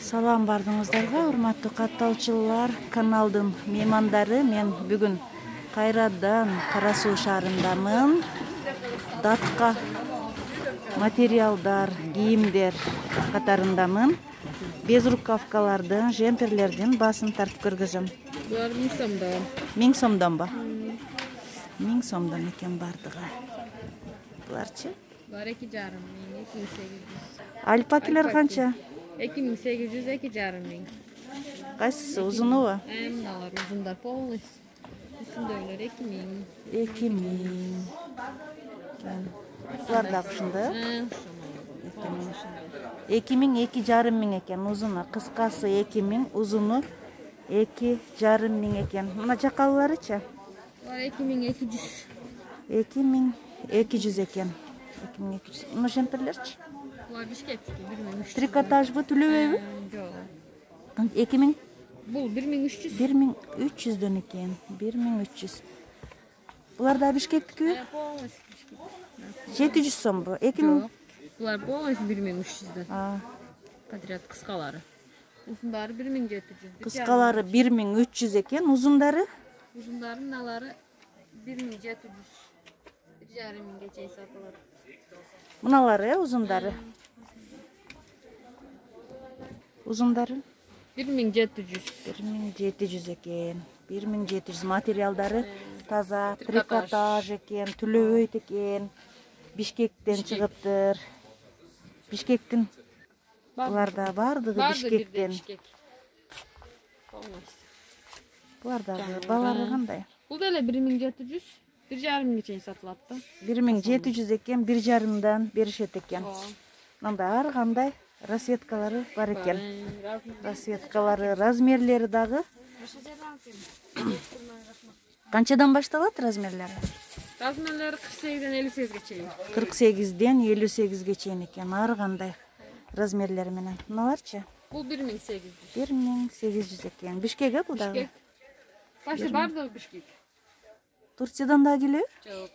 Салам бардыңыздарга, урматтуу катталчылар, каналдын меймандары. Мен бүгүн кайрадан Кара Суу шаарындамын. Датка материалдар, кийимдер катарындамын. Безрукавкалардын, жемперлердин баасын тартып көргөзөм. Булар 1000 сомдон. 1000 сомдон ба? 1000 сомдон экен бардыгы. Буларчы? Булар 2,5 миң, 2800. Альпакилер канча? 2800, 2,5 миң. Кайсысы узунубу? Мыналар узундар полностью. Үстүндөгүлөр 2000. 2000. Булар да ушундай. 2000, 2,5 миң экен узуну. Кыскасы 2000, узуну 2,5 миң экен. Мына жакалыларычы? Булар 2200. 2200 экен. 2200. Мына жемперлерчи? Булар Бишкектики 1300. Трикотажбы, түлөбөйбү? Жок. 2000? Бул 1300. 1300дөн экен. 1300. Булар да Бишкектикиби? Полностью 700 сомбу? 2000? Жок. Булар полностью 1300дөн. Подряд кыскалары. Узундары 1700. Кыскалары 1300 экен, узундары? Узундары мыналары 1700. 1,5 миңге чейин сатылат. Мыналары, узундары? Узундары? 1700. 1700 экен. 1700 материалдары таза, трикотаж экен, түлөбөйт экен. Бишкектен чыгыптыр. Бишкектин булар да бардыгы Бишкектен. Булар дагы баалары кандай? Бул деле 1700, 1,5 миңге чейин сатылат да. 1700 экен, 1,5-дан беришет экен. Мындай ар кандай расветкалары бар экен. Расветкалары, размерлери дагы. Канчадан башталат размерлери? Размерлери 48-ден 58-ге чейин. 48-ден 58-ге чейин экен, ар кандай размерлери менен. Мыналарчы? Бул 1800. 1800 экен. Бишкек бул дагы? Башты бардыгы Бишкек. Турциядан да келеби? Жок.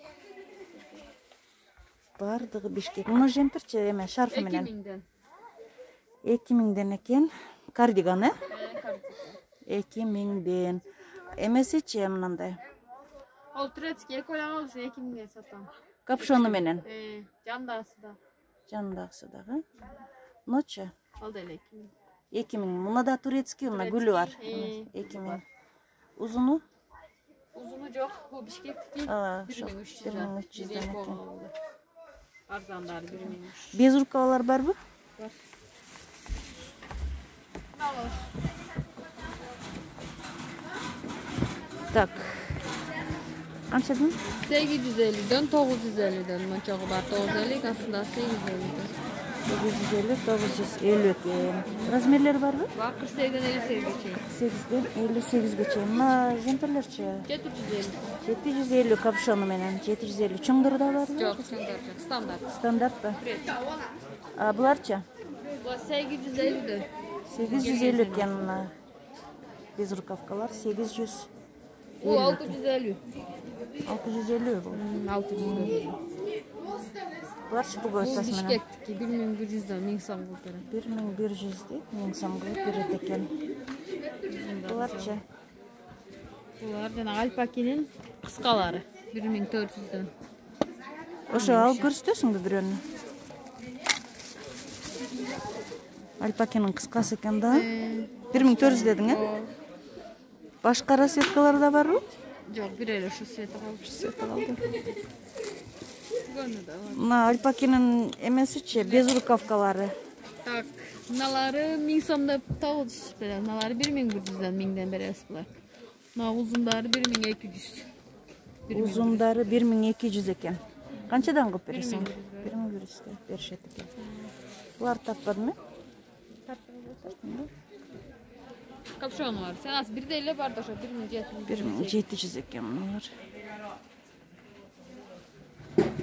Бардыгы Бишкек. Муну жемперчи эме шарфы менен? 2000ден. 2000ден экен. Кардиган, э? 2000ден. Эмесичи мындай? Ол турецкий эколан алышы 2000ге сатам. Капшону менен? Жандасы да. Жандагысы дагы. Ночу? Ал деле 2000. 2000. Муна да турецкий, мына гүлү бар. 2000. Узуну? Узуну жок. Бул Бишкектики 1300. 1300ден экен. Арзандары 1300. Без рукавалар барбы? Бар. Так. Канчадан? 850ден 950ден. Мынчагы бар 950, астында 850ден. 950, 950 экен. Размерлери барбы? Бар 48-ден 58-ге чейин. 8-ден 58-ге чейин. Мына жемперлерчи? 750. 750 капшону менен. 750. Чоңдору да барбы? Жок, чоңдор жок. Стандарт. Стандарт ба? Буларчы? Булар 850ден. 850 экен мына безрукавкалар. 800. Бул 650. 650 бул. 650. Буларчы бугойсас менен? Бишкектики 1100ден 1000 сомго берет. 1100 1000 сомго берет экен. Буларчы? Булар жана Альпакинин кыскалары 1400ден. Ошо алып көрсөтөсүңбү бирөөнү? Альпакинин кыскасы экен да? 1400 дедиң, э? Башка расветкалар да барбы? Жок, бир эле ушу света калды. Мына Альпакинин эмесичи, безрукавкалары. Так, мыналары 1000 сомдоп табылды. Мыналары 1100ден 1000ден беребиз булар. Мына узундары 1200. Узундары 1200 экен. Канчадан кылып бересиң? 1100 беришет экен. Булар таппадым, э? Таппадым. Капшону бар. Сен аз бирде эле бар да ошо 1700. 1700 экен мыналар.